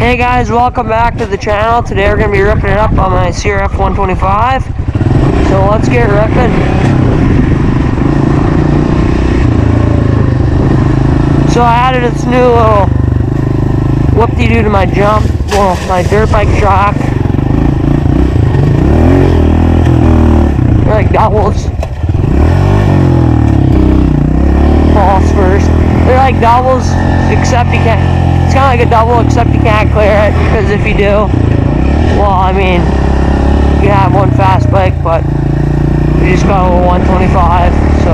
Hey guys, welcome back to the channel. Today we're going to be ripping it up on my CRF 125. So let's get ripping. So I added this new little whoop-de-doo to my my dirt bike shock. They're like doubles. False first. They're like doubles, except you can't. It's kind of like a double, except you can't clear it, because if you do, well, I mean, you have one fast bike, but you just got a 125, so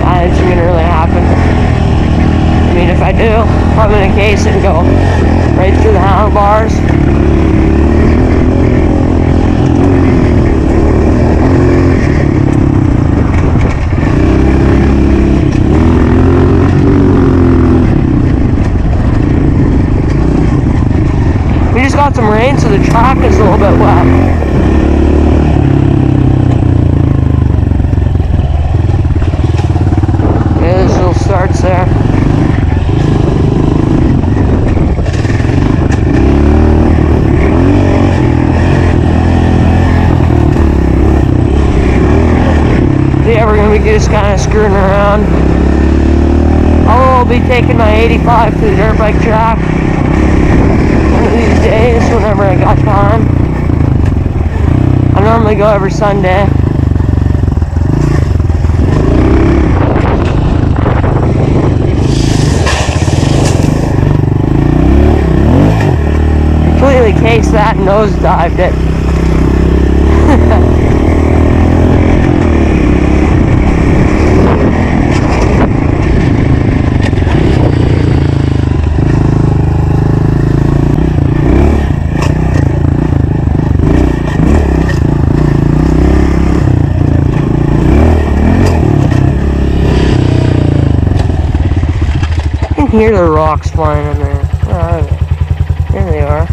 that isn't going to really happen. I mean, if I do, I'm going to case it and go right through the handlebars. We just got some rain, so the track is a little bit wet. Yeah, this little starts there. Yeah, we're going to be just kind of screwing around. I'll be taking my 85 to the dirt bike track these days whenever I got time. I normally go every Sunday. Completely cased that and nosedived it. Hear the rocks flying in there. Where are they? There they are.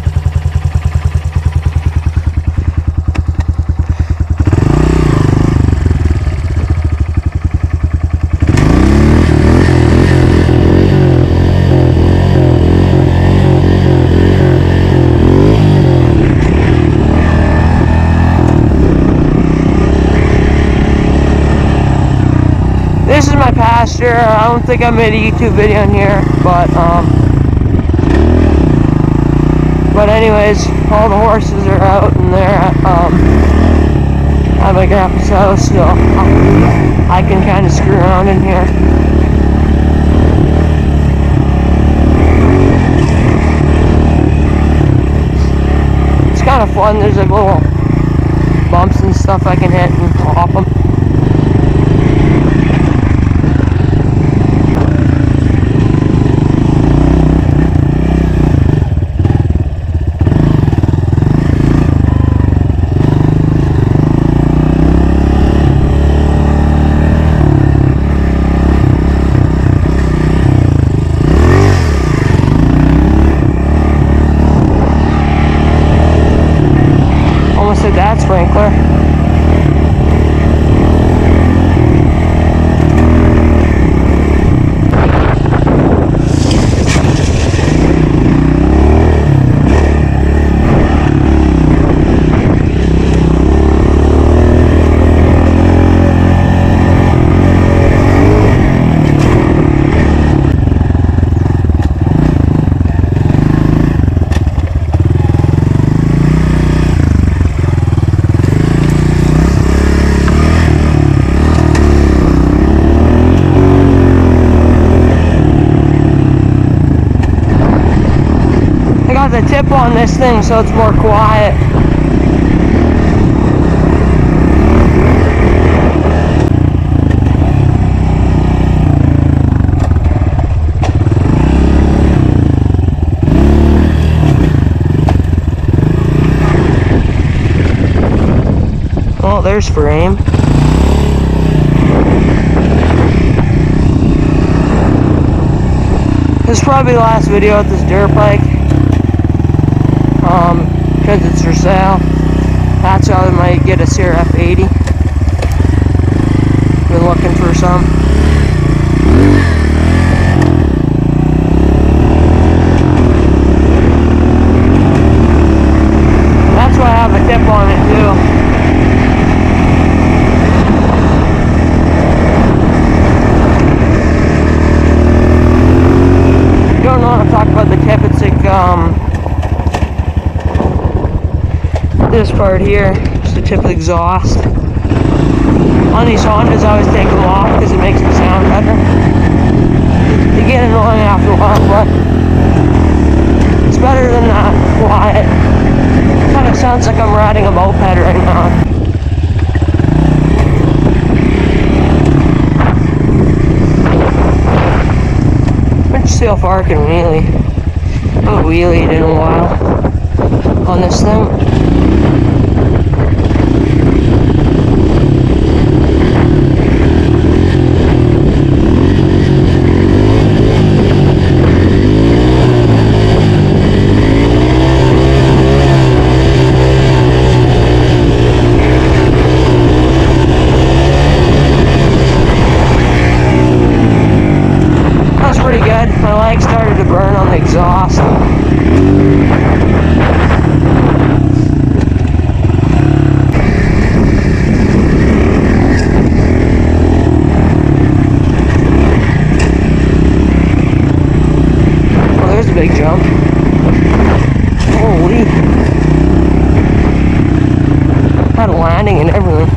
This is my pasture. I don't think I made a YouTube video in here, but anyways, all the horses are out and they're at my grandpa's house, so I can kind of screw around in here. It's kind of fun. There's like little bumps and stuff I can hit and pop them. That sprinkler. The tip on this thing so it's more quiet. Oh, there's frame. This is probably the last video with this dirt bike. Because it's for sale. That's how I might get a CRF 80. Been looking for some. want to talk about the tip, it's like this part here, it's the tip of the exhaust. On these Hondas, I always take them off because it makes them sound better. They get annoying after a while, but it's better than that. Why? It kind of sounds like I'm riding a moped right now. Let's see how far I can wheelie. I haven't wheelied in a while on this thing. My legs started to burn on the exhaust. Oh, there's a big jump. Holy. Had a landing and everything.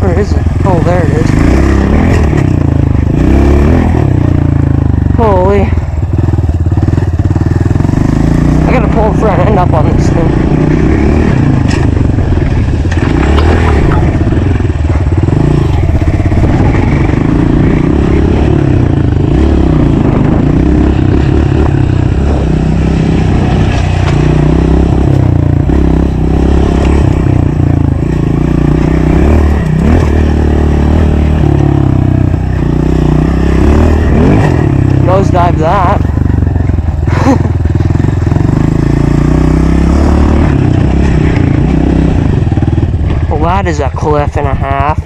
Where is it? Oh, there it is. Holy. I gotta pull the front end up on this thing. Nosedive that. Well, that is a cliff and a half.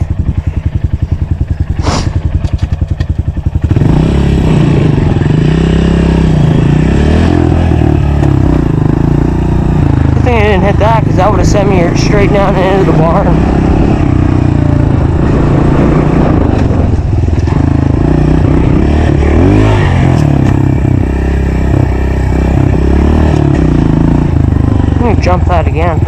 Good thing I didn't hit that, because that would have sent me straight down into the barn. Jump that again.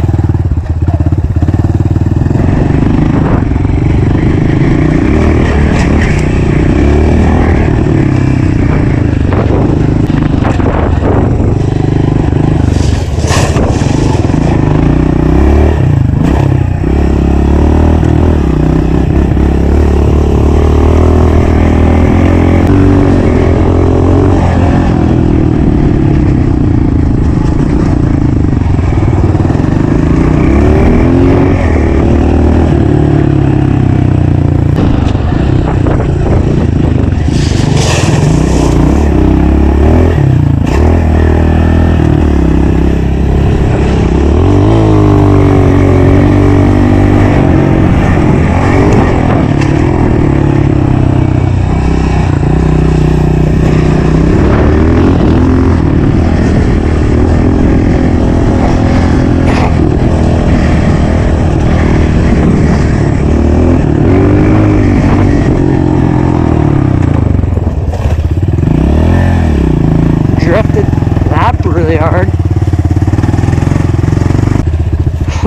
Really hard.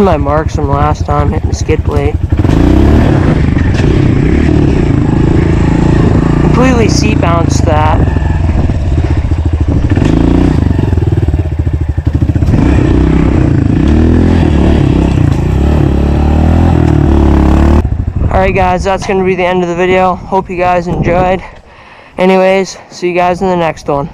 My marks from last time hitting the skid plate. Completely seat bounced that. Alright guys, that's going to be the end of the video. Hope you guys enjoyed. Anyways, see you guys in the next one.